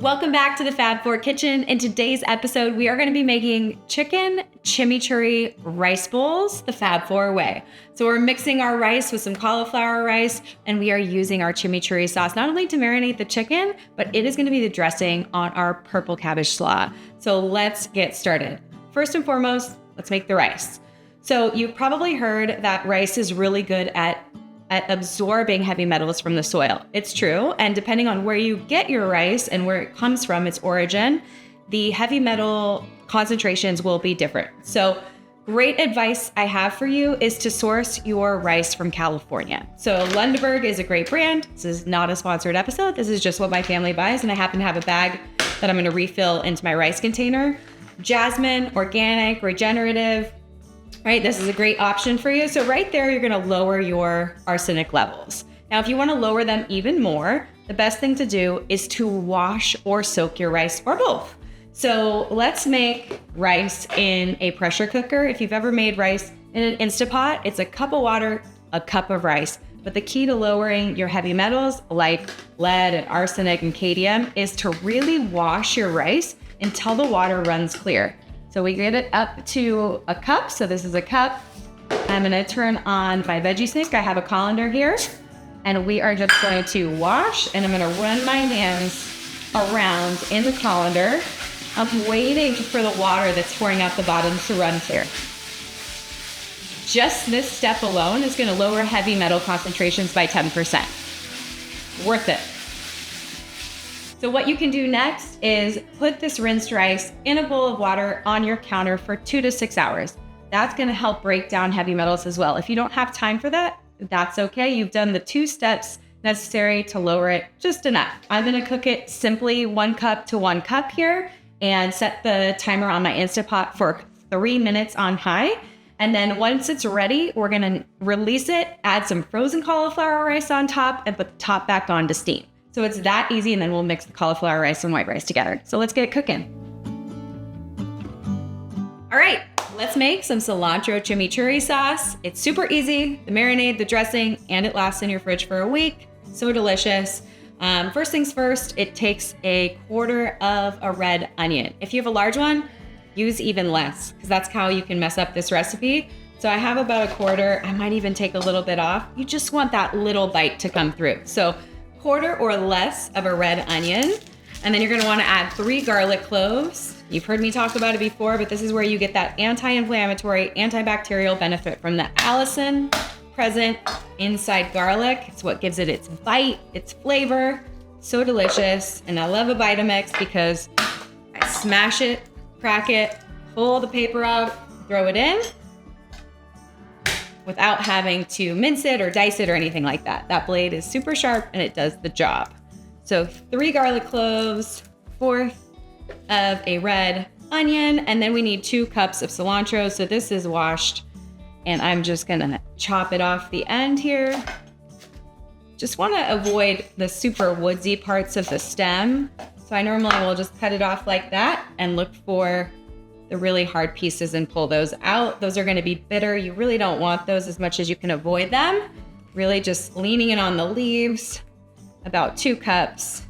Welcome back to the Fab Four Kitchen. In today's episode, we are going to be making chicken chimichurri rice bowls the Fab Four way. So we're mixing our rice with some cauliflower rice, and we are using our chimichurri sauce not only to marinate the chicken, but it is going to be the dressing on our purple cabbage slaw. So let's get started. First and foremost, let's make the rice. So you've probably heard that rice is really good at absorbing heavy metals from the soil. It's true. And depending on where you get your rice and where it comes from, its origin, the heavy metal concentrations will be different. So great advice I have for you is to source your rice from California. So Lundberg is a great brand. This is not a sponsored episode. This is just what my family buys. And I happen to have a bag that I'm going to refill into my rice container. Jasmine, organic, regenerative. Right, this is a great option for you. So right there, you're gonna lower your arsenic levels. Now, if you wanna lower them even more, the best thing to do is to wash or soak your rice or both. So let's make rice in a pressure cooker. If you've ever made rice in an Instapot, it's a cup of water, a cup of rice. But the key to lowering your heavy metals like lead and arsenic and cadmium is to really wash your rice until the water runs clear. So we get it up to a cup. So this is a cup. I'm gonna turn on my veggie sink. I have a colander here, and we are just going to wash, and I'm gonna run my hands around in the colander. I'm waiting for the water that's pouring out the bottom to run clear. Just this step alone is gonna lower heavy metal concentrations by 10%. Worth it. So what you can do next is put this rinsed rice in a bowl of water on your counter for 2 to 6 hours. That's going to help break down heavy metals as well. If you don't have time for that, that's okay. You've done the 2 steps necessary to lower it just enough. I'm going to cook it simply 1 cup to 1 cup here and set the timer on my Instapot for 3 minutes on high. And then once it's ready, we're going to release it, add some frozen cauliflower rice on top, and put the top back on to steam. So it's that easy, and then we'll mix the cauliflower rice and white rice together. So let's get cooking. All right, let's make some cilantro chimichurri sauce. It's super easy, the marinade, the dressing, and it lasts in your fridge for a week. So delicious. First things first, it takes a quarter of a red onion. If you have a large one, use even less, because that's how you can mess up this recipe. So I have about a quarter. I might even take a little bit off. You just want that little bite to come through. So quarter or less of a red onion. And then you're gonna wanna add 3 garlic cloves. You've heard me talk about it before, but this is where you get that anti-inflammatory, antibacterial benefit from the allicin present inside garlic. It's what gives it its bite, its flavor. So delicious. And I love a Vitamix because I smash it, crack it, pull the paper off, throw it in, without having to mince it or dice it or anything like that. That blade is super sharp and it does the job. So 3 garlic cloves, 1/4 of a red onion, and then we need 2 cups of cilantro. So this is washed, and I'm just gonna chop it off the end here. Just wanna avoid the super woodsy parts of the stem. So I normally will just cut it off like that and look for the really hard pieces and pull those out. Those are gonna be bitter. You really don't want those as much as you can avoid them. Really just leaning in on the leaves, about 2 cups.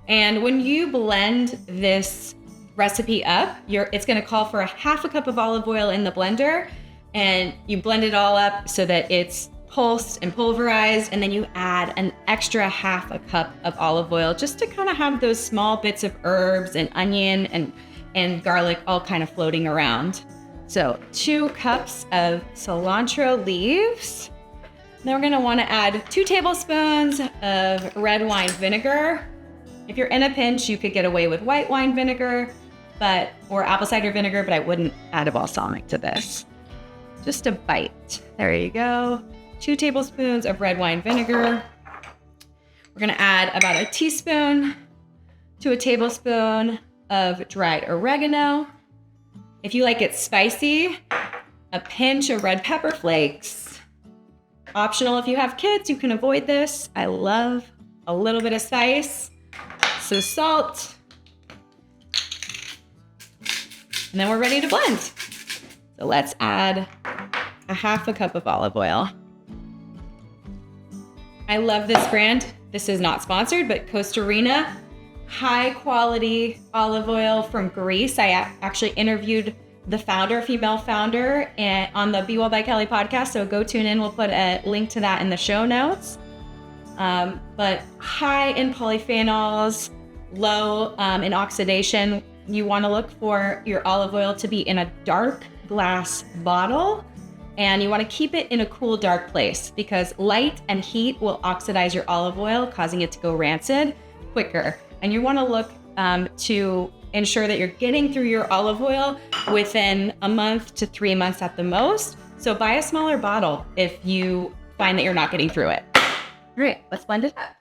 And when you blend this recipe up, it's gonna call for 1/2 cup of olive oil in the blender, and you blend it all up so that it's pulsed and pulverized, and then you add an extra 1/2 cup of olive oil just to kind of have those small bits of herbs and onion and garlic all kind of floating around. So 2 cups of cilantro leaves. Then we're gonna wanna add 2 tablespoons of red wine vinegar. If you're in a pinch, you could get away with white wine vinegar, or apple cider vinegar, but I wouldn't add a balsamic to this. Just a bite. There you go. 2 tablespoons of red wine vinegar. We're gonna add about a teaspoon to a tablespoon of dried oregano. If you like it spicy, a pinch of red pepper flakes. Optional if you have kids, you can avoid this. I love a little bit of spice. So salt. And then we're ready to blend. So let's add a 1/2 cup of olive oil. I love this brand. This is not sponsored, but Costa Rica high quality olive oil from Greece. I actually interviewed the founder, female founder, on the Be Well by Kelly podcast. So go tune in. We'll put a link to that in the show notes. But high in polyphenols, low in oxidation. You want to look for your olive oil to be in a dark glass bottle, and you want to keep it in a cool, dark place because light and heat will oxidize your olive oil, causing it to go rancid quicker. And you want to look to ensure that you're getting through your olive oil within a month to 3 months at the most. So buy a smaller bottle if you find that you're not getting through it. All right, let's blend it up.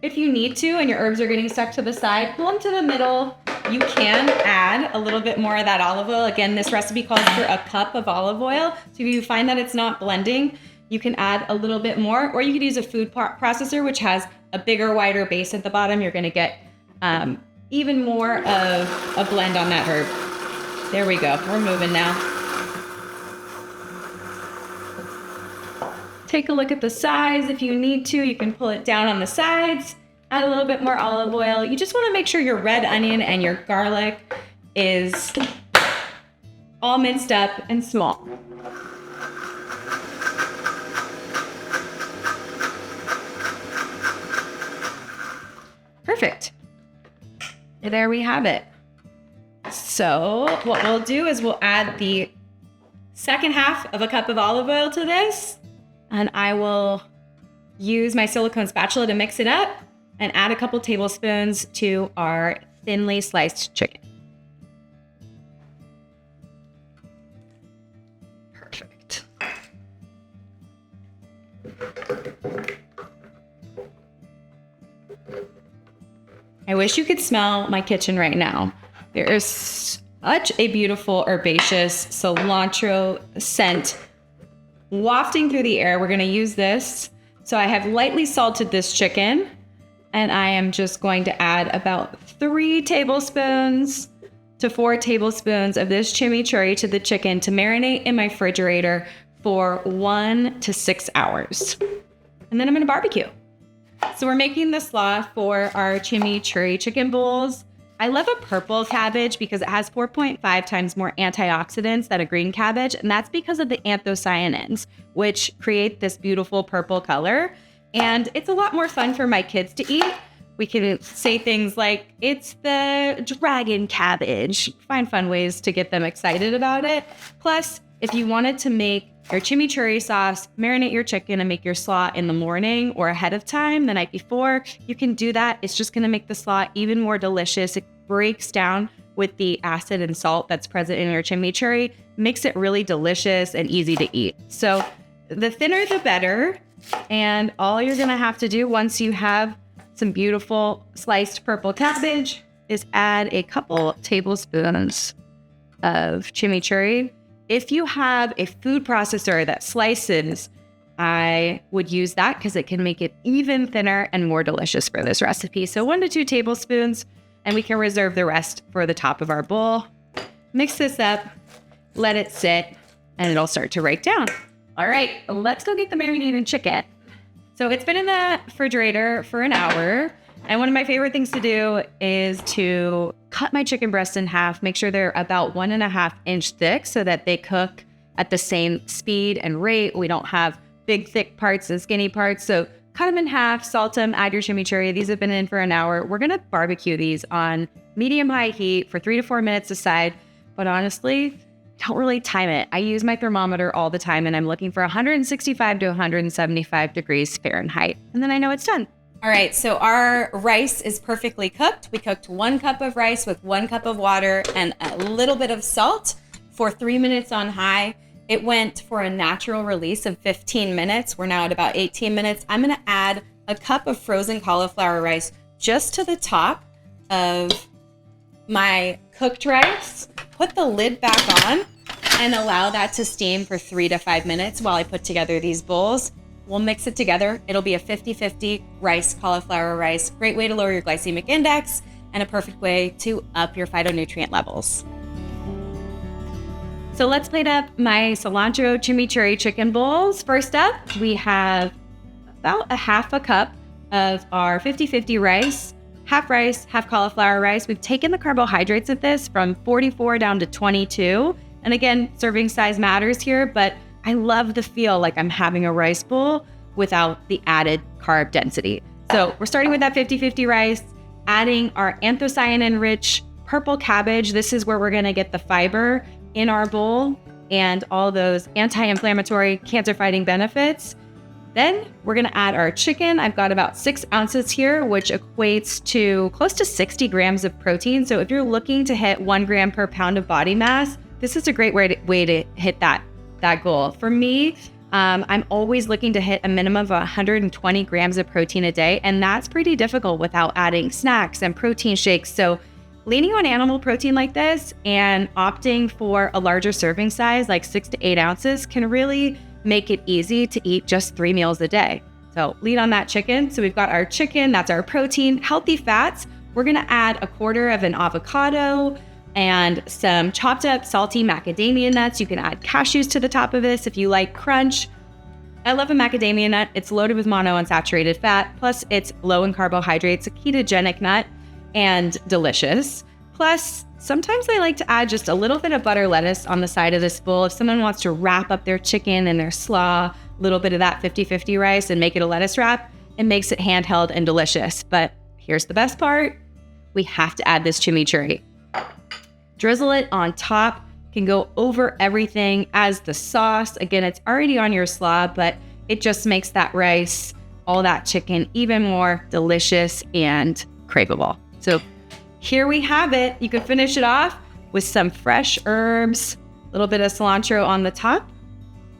If you need to and your herbs are getting stuck to the side, pull them to the middle. You can add a little bit more of that olive oil. Again, this recipe calls for a cup of olive oil. So if you find that it's not blending, you can add a little bit more, or you could use a food processor, which has a bigger, wider base at the bottom. You're gonna get even more of a blend on that herb. There we go, we're moving now. Take a look at the sides. If you need to, you can pull it down on the sides, add a little bit more olive oil. You just wanna make sure your red onion and your garlic is all minced up and small. Perfect. There we have it. So what we'll do is we'll add the second half of a cup of olive oil to this, and I will use my silicone spatula to mix it up and add a couple tablespoons to our thinly sliced chicken. Perfect. I wish you could smell my kitchen right now. There is such a beautiful herbaceous cilantro scent wafting through the air. We're gonna use this. So I have lightly salted this chicken, and I am just going to add about 3 tablespoons to 4 tablespoons of this chimichurri to the chicken to marinate in my refrigerator for 1 to 6 hours. And then I'm gonna barbecue. So we're making the slaw for our chimichurri chicken bowls. I love a purple cabbage because it has 4.5 times more antioxidants than a green cabbage, and that's because of the anthocyanins, which create this beautiful purple color. And it's a lot more fun for my kids to eat. We can say things like, it's the dragon cabbage. Find fun ways to get them excited about it. Plus, if you wanted to make your chimichurri sauce, marinate your chicken, and make your slaw in the morning or ahead of time the night before, you can do that. It's just gonna make the slaw even more delicious. It breaks down with the acid and salt that's present in your chimichurri, makes it really delicious and easy to eat. So the thinner the better. And all you're gonna have to do once you have some beautiful sliced purple cabbage is add a couple tablespoons of chimichurri. If you have a food processor that slices, I would use that because it can make it even thinner and more delicious for this recipe. So 1 to 2 tablespoons, and we can reserve the rest for the top of our bowl. Mix this up, let it sit, and it'll start to break down. All right, let's go get the marinated chicken. So it's been in the refrigerator for an hour. And one of my favorite things to do is to cut my chicken breasts in half, make sure they're about 1.5 inch thick so that they cook at the same speed and rate. We don't have big, thick parts and skinny parts. So cut them in half, salt them, add your chimichurri. These have been in for an hour. We're gonna barbecue these on medium-high heat for 3 to 4 minutes aside. But honestly, don't really time it. I use my thermometer all the time, and I'm looking for 165 to 175 degrees Fahrenheit. And then I know it's done. All right, so our rice is perfectly cooked. We cooked 1 cup of rice with 1 cup of water and a little bit of salt for 3 minutes on high. It went for a natural release of 15 minutes. We're now at about 18 minutes. I'm gonna add a cup of frozen cauliflower rice just to the top of my cooked rice. Put the lid back on and allow that to steam for 3 to 5 minutes while I put together these bowls. We'll mix it together. It'll be a 50-50 rice, cauliflower rice. Great way to lower your glycemic index and a perfect way to up your phytonutrient levels. So let's plate up my cilantro chimichurri chicken bowls. First up, we have about a half a cup of our 50-50 rice, half cauliflower rice. We've taken the carbohydrates of this from 44 down to 22. And again, serving size matters here, but I love the feel like I'm having a rice bowl without the added carb density. So we're starting with that 50-50 rice, adding our anthocyanin-rich purple cabbage. This is where we're gonna get the fiber in our bowl and all those anti-inflammatory, cancer-fighting benefits. Then we're gonna add our chicken. I've got about 6 ounces here, which equates to close to 60 grams of protein. So if you're looking to hit 1 gram per pound of body mass, this is a great way to hit that goal. For me, I'm always looking to hit a minimum of 120 grams of protein a day, and that's pretty difficult without adding snacks and protein shakes. So leaning on animal protein like this and opting for a larger serving size, like 6 to 8 ounces, can really make it easy to eat just 3 meals a day. So lean on that chicken. So we've got our chicken, that's our protein. Healthy fats, we're gonna add a quarter of an avocado and some chopped up salty macadamia nuts. You can add cashews to the top of this if you like crunch. I love a macadamia nut. It's loaded with monounsaturated fat, plus it's low in carbohydrates, a ketogenic nut, and delicious. Plus, sometimes I like to add just a little bit of butter lettuce on the side of this bowl. If someone wants to wrap up their chicken and their slaw, a little bit of that 50-50 rice and make it a lettuce wrap, it makes it handheld and delicious. But here's the best part. We have to add this chimichurri. Drizzle it on top, can go over everything as the sauce. Again, it's already on your slaw, but it just makes that rice, all that chicken even more delicious and craveable. So here we have it. You can finish it off with some fresh herbs, a little bit of cilantro on the top,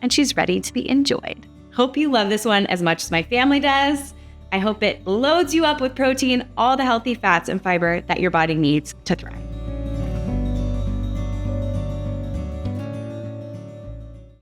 and she's ready to be enjoyed. Hope you love this one as much as my family does. I hope it loads you up with protein, all the healthy fats and fiber that your body needs to thrive.